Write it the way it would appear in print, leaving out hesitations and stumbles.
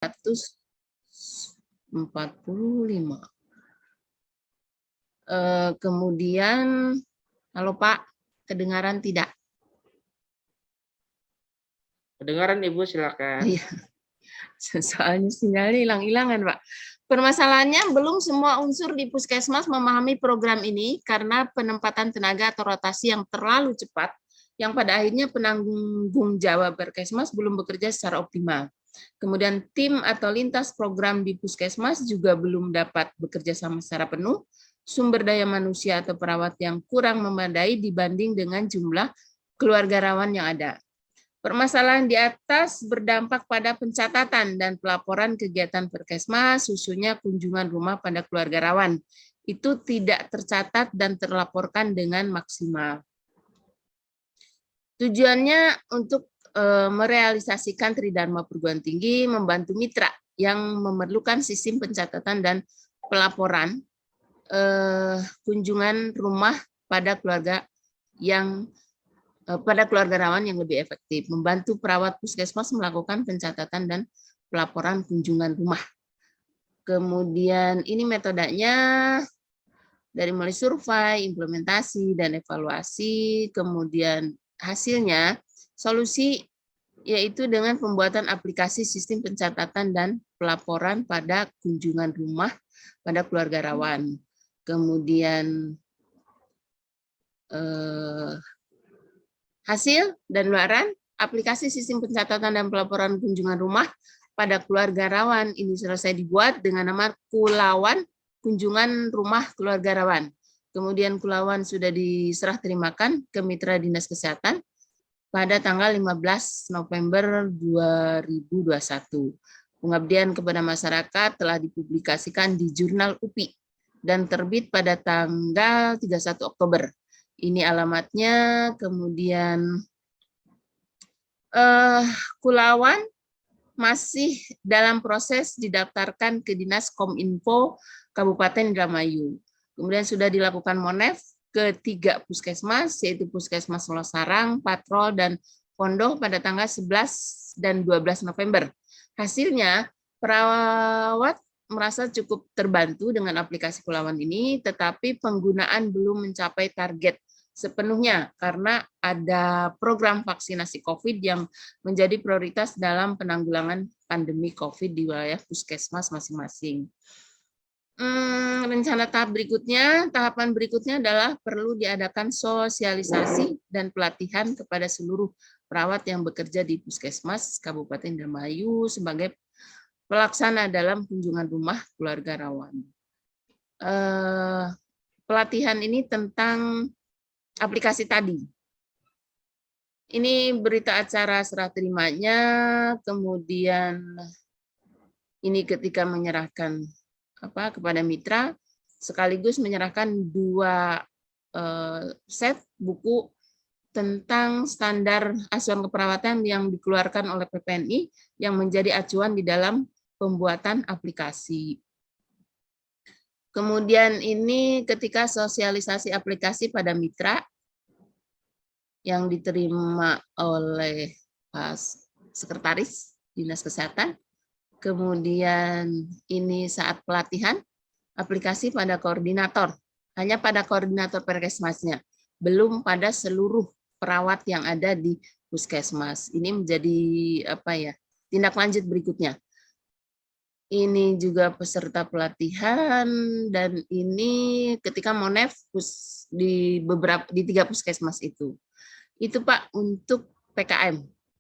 145. Kemudian, halo Pak, kedengaran tidak? Kedengaran Ibu, silakan. Iya, soalnya sinyalnya hilang-hilangan Pak. Permasalahannya belum semua unsur di Puskesmas memahami program ini karena penempatan tenaga atau rotasi yang terlalu cepat, yang pada akhirnya penanggung jawab Perkesmas belum bekerja secara optimal. Kemudian tim atau lintas program di Puskesmas juga belum dapat bekerja sama secara penuh, sumber daya manusia atau perawat yang kurang memadai dibanding dengan jumlah keluarga rawan yang ada. Permasalahan di atas berdampak pada pencatatan dan pelaporan kegiatan Perkesmas, khususnya kunjungan rumah pada keluarga rawan. Itu tidak tercatat dan terlaporkan dengan maksimal. Tujuannya untuk merealisasikan Tridharma Perguruan Tinggi, membantu mitra yang memerlukan sistem pencatatan dan pelaporan kunjungan rumah pada keluarga rawan yang lebih efektif, membantu perawat puskesmas melakukan pencatatan dan pelaporan kunjungan rumah. Kemudian ini metodenya dari mulai survei, implementasi, dan evaluasi, kemudian hasilnya solusi yaitu dengan pembuatan aplikasi sistem pencatatan dan pelaporan pada kunjungan rumah pada keluarga rawan. Kemudian hasil dan luaran aplikasi sistem pencatatan dan pelaporan kunjungan rumah pada keluarga rawan ini selesai dibuat dengan nama Kulawan Kunjungan Rumah Keluarga Rawan. Kemudian Kulawan sudah diserah terimakan ke Mitra Dinas Kesehatan pada tanggal 15 November 2021. Pengabdian kepada masyarakat telah dipublikasikan di Jurnal UPI dan terbit pada tanggal 31 Oktober. Ini alamatnya, kemudian Kulawan masih dalam proses didaftarkan ke Dinas Kominfo Kabupaten Indramayu. Kemudian sudah dilakukan monef ke 3 puskesmas, yaitu Puskesmas Losarang, Patrol, dan Pondoh pada tanggal 11 dan 12 November. Hasilnya, perawat merasa cukup terbantu dengan aplikasi Kulawan ini, tetapi penggunaan belum mencapai target sepenuhnya karena ada program vaksinasi COVID yang menjadi prioritas dalam penanggulangan pandemi COVID di wilayah puskesmas masing-masing. Rencana tahapan berikutnya adalah perlu diadakan sosialisasi dan pelatihan kepada seluruh perawat yang bekerja di Puskesmas Kabupaten Indramayu sebagai pelaksana dalam kunjungan rumah keluarga rawan. Pelatihan ini tentang aplikasi tadi. Ini berita acara serah terimanya, kemudian ini ketika menyerahkan kepada mitra, sekaligus menyerahkan 2 set buku tentang standar asuhan keperawatan yang dikeluarkan oleh PPNI yang menjadi acuan di dalam pembuatan aplikasi. Kemudian ini ketika sosialisasi aplikasi pada mitra yang diterima oleh Sekretaris Dinas Kesehatan. Kemudian ini saat pelatihan aplikasi pada koordinator, hanya pada koordinator Perkesmasnya, belum pada seluruh perawat yang ada di Puskesmas. Ini menjadi tindak lanjut berikutnya. Ini juga peserta pelatihan dan ini ketika monef di 3 puskesmas itu. Itu Pak untuk PKM.